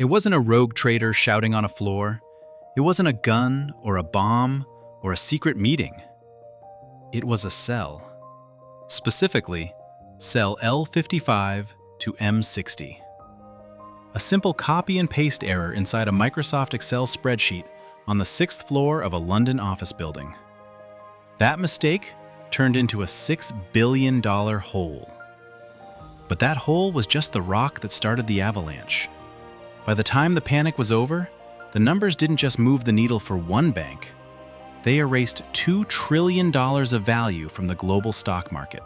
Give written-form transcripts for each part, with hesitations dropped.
It wasn't a rogue trader shouting on a floor. It wasn't a gun or a bomb or a secret meeting. It was a cell. Specifically, cell L55 to M60. A simple copy and paste error inside a Microsoft Excel spreadsheet on the 6th floor of a London office building. That mistake turned into a $6 billion hole. But that hole was just the rock that started the avalanche. By the time the panic was over, the numbers didn't just move the needle for one bank. They erased $2 trillion of value from the global stock market.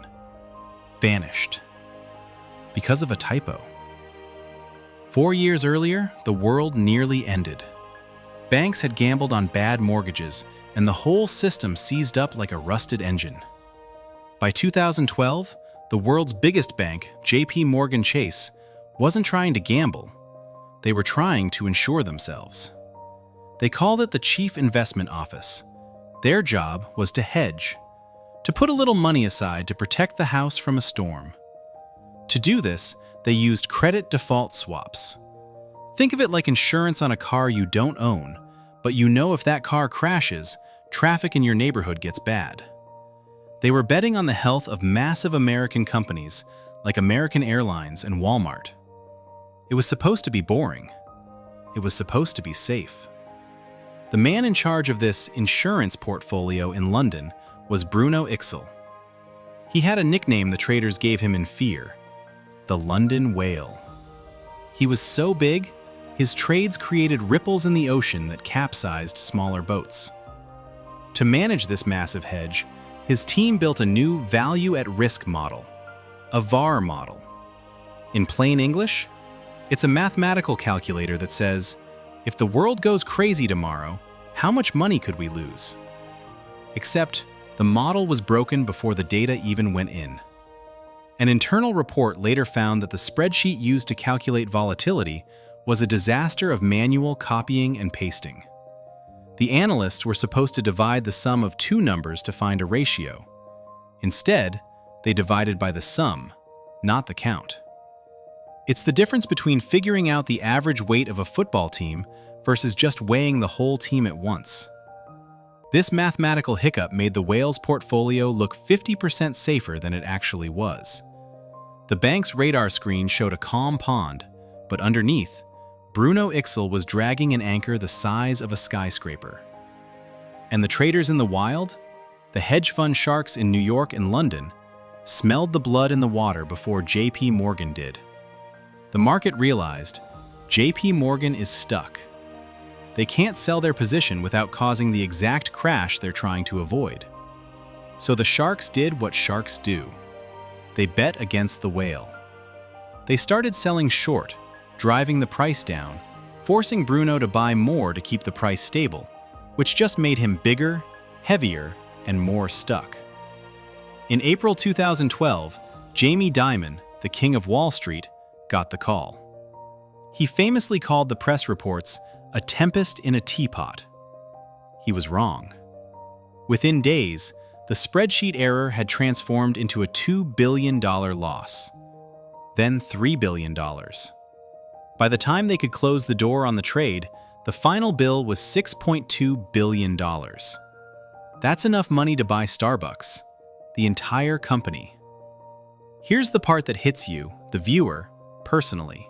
Vanished. Because of a typo. 4 years earlier, the world nearly ended. Banks had gambled on bad mortgages, and the whole system seized up like a rusted engine. By 2012, the world's biggest bank, JP Morgan Chase, wasn't trying to gamble. They were trying to insure themselves. They called it the Chief Investment Office. Their job was to hedge, to put a little money aside to protect the house from a storm. To do this, they used credit default swaps. Think of it like insurance on a car you don't own, but you know if that car crashes, traffic in your neighborhood gets bad. They were betting on the health of massive American companies like American Airlines and Walmart. It was supposed to be boring. It was supposed to be safe. The man in charge of this insurance portfolio in London was Bruno Ixel. He had a nickname the traders gave him in fear: the London Whale. He was so big, his trades created ripples in the ocean that capsized smaller boats. To manage this massive hedge, his team built a new value-at-risk model, a VAR model. In plain English, it's a mathematical calculator that says, if the world goes crazy tomorrow, how much money could we lose? Except, the model was broken before the data even went in. An internal report later found that the spreadsheet used to calculate volatility was a disaster of manual copying and pasting. The analysts were supposed to divide the sum of two numbers to find a ratio. Instead, they divided by the sum, not the count. It's the difference between figuring out the average weight of a football team versus just weighing the whole team at once. This mathematical hiccup made the whale's portfolio look 50% safer than it actually was. The bank's radar screen showed a calm pond, but underneath, Bruno Ixel was dragging an anchor the size of a skyscraper. And the traders in the wild, the hedge fund sharks in New York and London, smelled the blood in the water before JP Morgan did. The market realized JP Morgan is stuck. They can't sell their position without causing the exact crash they're trying to avoid. So the sharks did what sharks do. They bet against the whale. They started selling short, driving the price down, forcing Bruno to buy more to keep the price stable, which just made him bigger, heavier, and more stuck. In April 2012, Jamie Dimon, the king of Wall Street, got the call. He famously called the press reports a tempest in a teapot. He was wrong. Within days, the spreadsheet error had transformed into a $2 billion loss, then $3 billion. By the time they could close the door on the trade, the final bill was $6.2 billion. That's enough money to buy Starbucks, the entire company. Here's the part that hits you, the viewer, personally.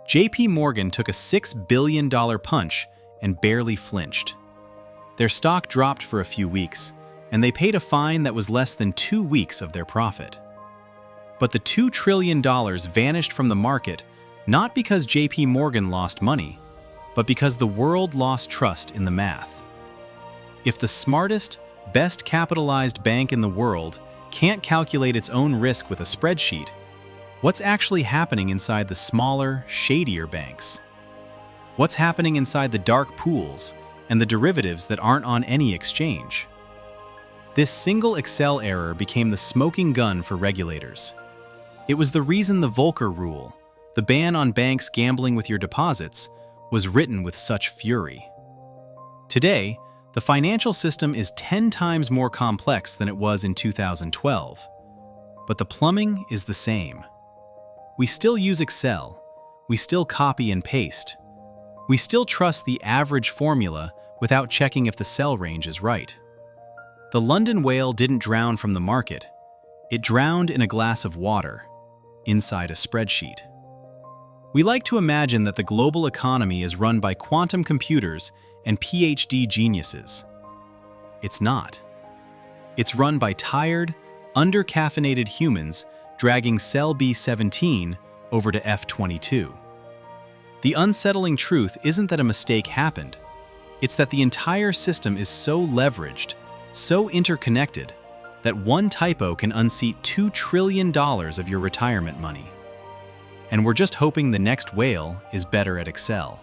JP Morgan took a $6 billion punch and barely flinched. Their stock dropped for a few weeks, and they paid a fine that was less than 2 weeks of their profit. But the $2 trillion vanished from the market not because JP Morgan lost money, but because the world lost trust in the math. If the smartest, best capitalized bank in the world can't calculate its own risk with a spreadsheet, what's actually happening inside the smaller, shadier banks? What's happening inside the dark pools and the derivatives that aren't on any exchange? This single Excel error became the smoking gun for regulators. It was the reason the Volcker Rule, the ban on banks gambling with your deposits, was written with such fury. Today, the financial system is 10 times more complex than it was in 2012. But the plumbing is the same. We still use Excel, we still copy and paste. We still trust the average formula without checking if the cell range is right. The London whale didn't drown from the market. It drowned in a glass of water, inside a spreadsheet. We like to imagine that the global economy is run by quantum computers and PhD geniuses. It's not. It's run by tired, under-caffeinated humans dragging cell B17 over to F22. The unsettling truth isn't that a mistake happened. It's that the entire system is so leveraged, so interconnected, that one typo can unseat $2 trillion of your retirement money. And we're just hoping the next whale is better at Excel.